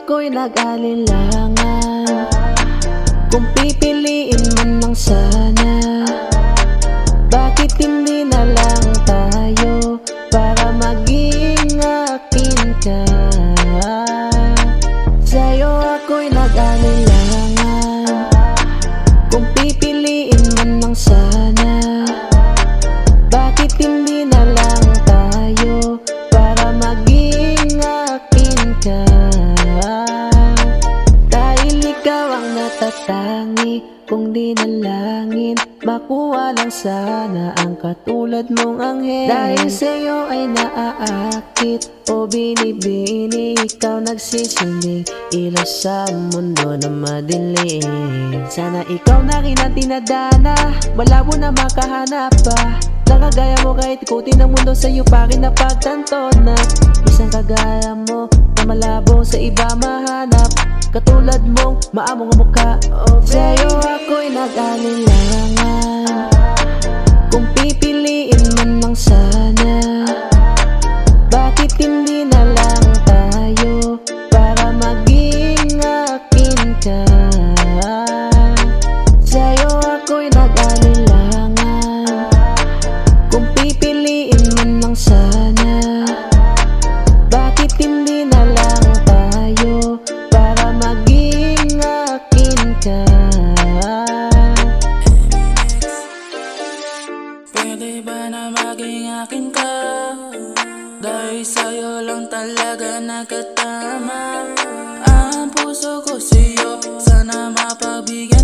ako'y nag-alinlangan kung pipiliin man lang sana. Bakit hindi na lang tayo para maging akin ka? Sa'yo ako'y nag-alinlangan kung pipiliin man lang sana. Bakit hindi na lang tayo para maging akin ka? Dahil ikaw ang natatangi kung di nalangin, makuha lang sana ang katulad mong anghel. Dahil sa'yo ay naaakit o binibini, ikaw nagsisilbing ilaw sa mundo na madilim. Sana ikaw na rin ang tinadana, malabo na makahanap pa. Nakagaya mo kahit ikutin ng mundo, sa'yo pa rin napagtanto na isang kagaya mo na malabo sa iba mahanap. Katulad mong maamong mukha, oh, sa'yo ako'y nag-alinlangan kung pipiliin man lang sana. Bakit hindi na lang tayo para maging akin ka? Sa'yo ako'y nag-alinlangan kung pipiliin man lang sana. Bakit hindi na lang tayo para maging akin ka? Pwede ba na maging akin ka? Dahil sa'yo lang talaga nagkatama ang puso ko sa'yo. Sana mapagbigyan